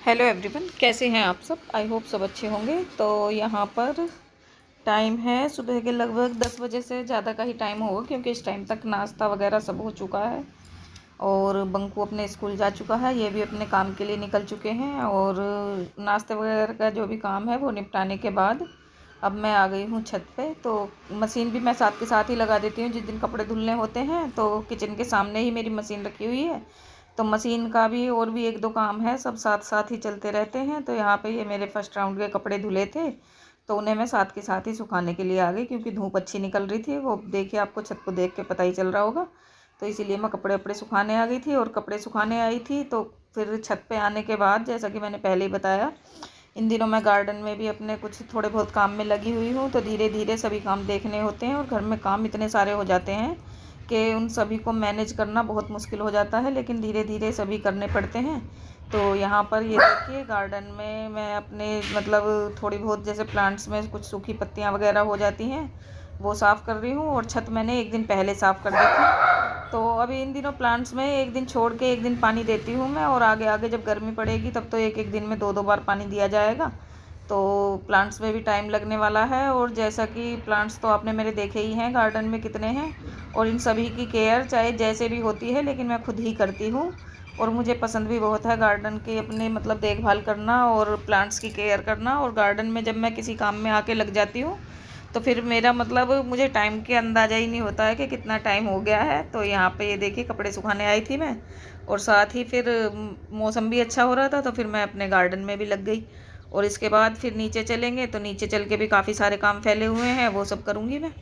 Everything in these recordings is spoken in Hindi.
हेलो एवरीवन, कैसे हैं आप सब। आई होप सब अच्छे होंगे। तो यहाँ पर टाइम है सुबह के लगभग 10 बजे से ज़्यादा का ही टाइम होगा, क्योंकि इस टाइम तक नाश्ता वगैरह सब हो चुका है और बंकू अपने स्कूल जा चुका है। ये भी अपने काम के लिए निकल चुके हैं और नाश्ते वगैरह का जो भी काम है वो निपटाने के बाद अब मैं आ गई हूँ छत पे। तो मशीन भी मैं साथ के साथ ही लगा देती हूँ। जिस दिन कपड़े धुलने होते हैं तो किचन के सामने ही मेरी मशीन रखी हुई है, तो मशीन का भी और भी एक दो काम है, सब साथ साथ ही चलते रहते हैं। तो यहाँ पे ये मेरे फर्स्ट राउंड के कपड़े धुले थे, तो उन्हें मैं साथ के साथ ही सुखाने के लिए आ गई, क्योंकि धूप अच्छी निकल रही थी। वो देखिए, आपको छत को देख के पता ही चल रहा होगा। तो इसीलिए मैं कपड़े वपड़े सुखाने आ गई थी। और कपड़े सुखाने आई थी तो फिर छत पे आने के बाद, जैसा कि मैंने पहले ही बताया, इन दिनों मैं गार्डन में भी अपने कुछ थोड़े बहुत काम में लगी हुई हूँ। तो धीरे धीरे सभी काम देखने होते हैं और घर में काम इतने सारे हो जाते हैं कि उन सभी को मैनेज करना बहुत मुश्किल हो जाता है, लेकिन धीरे धीरे सभी करने पड़ते हैं। तो यहाँ पर ये देखिए, गार्डन में मैं अपने मतलब थोड़ी बहुत जैसे प्लांट्स में कुछ सूखी पत्तियाँ वगैरह हो जाती हैं वो साफ़ कर रही हूँ। और छत मैंने एक दिन पहले साफ़ कर दी थी। तो अभी इन दिनों प्लांट्स में एक दिन छोड़ के एक दिन पानी देती हूँ मैं, और आगे आगे जब गर्मी पड़ेगी तब तो एक एक दिन में 2-2 बार पानी दिया जाएगा। तो प्लांट्स में भी टाइम लगने वाला है। और जैसा कि प्लांट्स तो आपने मेरे देखे ही हैं गार्डन में कितने हैं, और इन सभी की केयर चाहे जैसे भी होती है, लेकिन मैं खुद ही करती हूँ। और मुझे पसंद भी बहुत है गार्डन की अपने मतलब देखभाल करना और प्लांट्स की केयर करना। और गार्डन में जब मैं किसी काम में आके लग जाती हूँ तो फिर मेरा मतलब मुझे टाइम के अंदाज़ा ही नहीं होता है कि कितना टाइम हो गया है। तो यहाँ पे ये देखिए, कपड़े सुखाने आई थी मैं, और साथ ही फिर मौसम भी अच्छा हो रहा था तो फिर मैं अपने गार्डन में भी लग गई। और इसके बाद फिर नीचे चलेंगे, तो नीचे चल के भी काफ़ी सारे काम फैले हुए हैं, वो सब करूँगी मैं।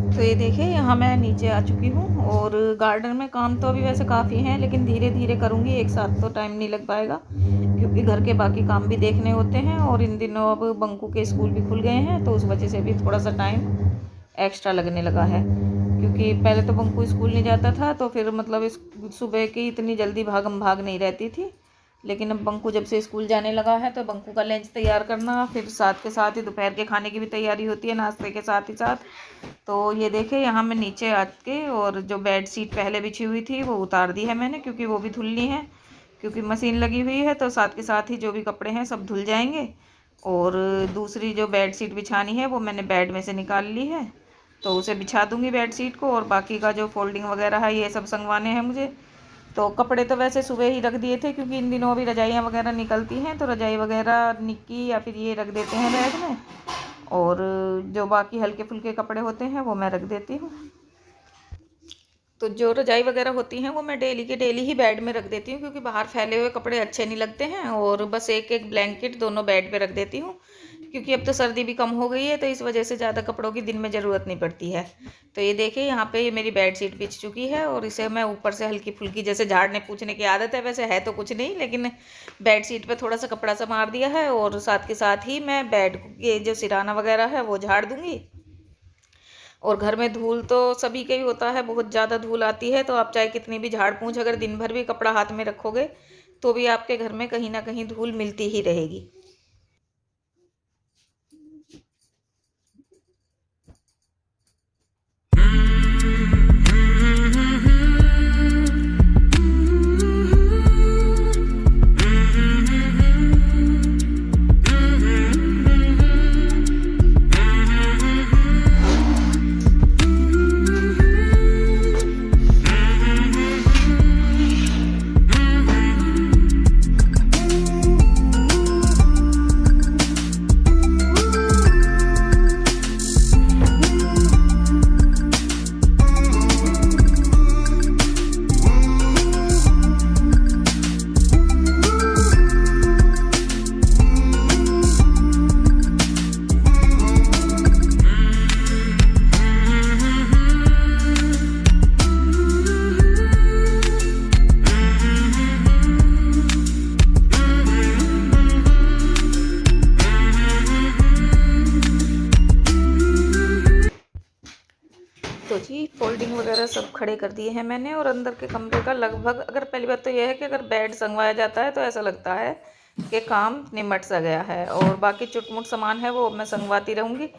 तो ये देखिए, यहाँ मैं नीचे आ चुकी हूँ। और गार्डन में काम तो अभी वैसे काफ़ी हैं, लेकिन धीरे धीरे करूँगी, एक साथ तो टाइम नहीं लग पाएगा, क्योंकि घर के बाकी काम भी देखने होते हैं। और इन दिनों अब बंकू के स्कूल भी खुल गए हैं, तो उस वजह से भी थोड़ा सा टाइम एक्स्ट्रा लगने लगा है। क्योंकि पहले तो बंकू स्कूल नहीं जाता था, तो फिर मतलब इस सुबह की इतनी जल्दी भागम भाग नहीं रहती थी। लेकिन अब बंकू जब से स्कूल जाने लगा है तो बंकू का लंच तैयार करना, फिर साथ के साथ ही दोपहर के खाने की भी तैयारी होती है नाश्ते के साथ ही साथ। तो ये देखे, यहाँ मैं नीचे आके और जो बेड शीट पहले बिछी हुई थी वो उतार दी है मैंने, क्योंकि वो भी धुलनी है, क्योंकि मशीन लगी हुई है। तो साथ के साथ ही जो भी कपड़े हैं सब धुल जाएंगे। और दूसरी जो बेड शीट बिछानी है वो मैंने बेड में से निकाल ली है, तो उसे बिछा दूँगी बेड शीट को। और बाकी का जो फोल्डिंग वगैरह है ये सब संगवाने हैं मुझे। तो कपड़े तो वैसे सुबह ही रख दिए थे, क्योंकि इन दिनों अभी रजाइयाँ वगैरह निकलती हैं, तो रजाई वगैरह निक्की या फिर ये रख देते हैं बैग में। और जो बाकी हल्के फुल्के कपड़े होते हैं वो मैं रख देती हूँ। तो जो रजाई वगैरह होती हैं वो मैं डेली के डेली ही बेड में रख देती हूँ, क्योंकि बाहर फैले हुए कपड़े अच्छे नहीं लगते हैं। और बस एक एक ब्लैंकेट दोनों बेड पे रख देती हूँ, क्योंकि अब तो सर्दी भी कम हो गई है, तो इस वजह से ज़्यादा कपड़ों की दिन में ज़रूरत नहीं पड़ती है। तो ये देखिए, यहाँ पे ये मेरी बेड शीट बिछ चुकी है, और इसे मैं ऊपर से हल्की फुल्की जैसे झाड़ने पूछने की आदत है, वैसे है तो कुछ नहीं, लेकिन बेड शीट पे थोड़ा सा कपड़ा सा मार दिया है। और साथ के साथ ही मैं बेड ये जो सिराना वगैरह है वो झाड़ दूँगी। और घर में धूल तो सभी का ही होता है, बहुत ज़्यादा धूल आती है। तो आप चाहे कितनी भी झाड़ पूंछ अगर दिन भर भी कपड़ा हाथ में रखोगे तो भी आपके घर में कहीं ना कहीं धूल मिलती ही रहेगी। सब खड़े कर दिए हैं मैंने। और अंदर के कमरे का लगभग, अगर पहली बात तो यह है कि अगर बेड संगवाया जाता है तो ऐसा लगता है कि काम निमट सा गया है। और बाकी चुटमुट सामान है वो मैं संगवाती रहूँगी।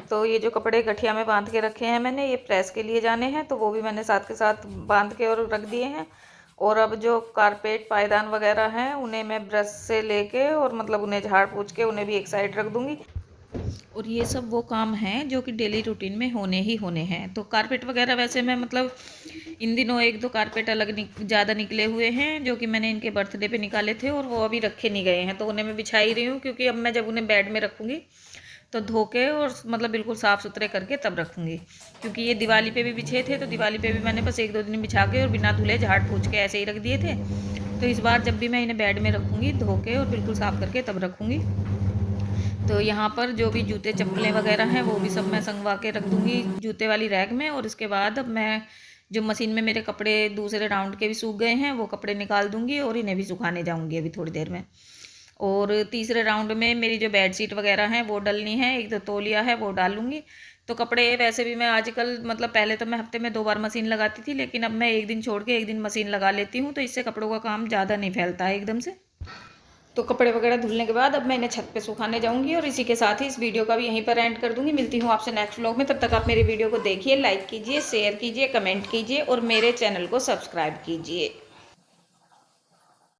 तो ये जो कपड़े गठिया में बांध के रखे हैं मैंने, ये प्रेस के लिए जाने हैं, तो वो भी मैंने साथ के साथ बांध के और रख दिए हैं। और अब जो कारपेट पायदान वगैरह हैं उन्हें मैं ब्रश से लेके और मतलब उन्हें झाड़ पोंछ के उन्हें भी एक साइड रख दूँगी। और ये सब वो काम हैं जो कि डेली रूटीन में होने ही होने हैं। तो कारपेट वगैरह वैसे मैं मतलब इन दिनों एक दो कारपेट अलग ज़्यादा निकले हुए हैं जो कि मैंने इनके बर्थडे पे निकाले थे, और वो अभी रखे नहीं गए हैं, तो उन्हें मैं बिछा ही रही हूँ। क्योंकि अब मैं जब उन्हें बेड में रखूँगी तो धो के और मतलब बिल्कुल साफ़ सुथरे करके तब रखूँगी। क्योंकि ये दिवाली पे भी बिछे थे, तो दिवाली पे भी मैंने बस एक दो दिन बिछा के और बिना धुले झाड़ पोंछ के ऐसे ही रख दिए थे। तो इस बार जब भी मैं इन्हें बेड में रखूँगी धो के और बिल्कुल साफ़ करके तब रखूँगी। तो यहाँ पर जो भी जूते चप्पलें वगैरह हैं वो भी सब मैं संगवा के रख दूँगी जूते वाली रैक में। और इसके बाद अब मैं जो मशीन में मेरे कपड़े दूसरे राउंड के भी सूख गए हैं वो कपड़े निकाल दूँगी और इन्हें भी सुखाने जाऊँगी अभी थोड़ी देर में। और तीसरे राउंड में मेरी जो बेडशीट वगैरह हैं वो डलनी है, एक दो तौलिया है वो डालूँगी। तो कपड़े वैसे भी मैं आजकल मतलब पहले तो मैं हफ्ते में 2 बार मशीन लगाती थी, लेकिन अब मैं एक दिन छोड़ के एक दिन मशीन लगा लेती हूँ, तो इससे कपड़ों का काम ज़्यादा नहीं फैलता है एकदम से। तो कपड़े वगैरह धुलने के बाद अब मैं इन्हें छत पे सुखाने जाऊंगी। और इसी के साथ ही इस वीडियो का भी यहीं पर एंड कर दूंगी। मिलती हूँ आपसे नेक्स्ट व्लॉग में, तब तक आप मेरी वीडियो को देखिए, लाइक कीजिए, शेयर कीजिए, कमेंट कीजिए और मेरे चैनल को सब्सक्राइब कीजिए।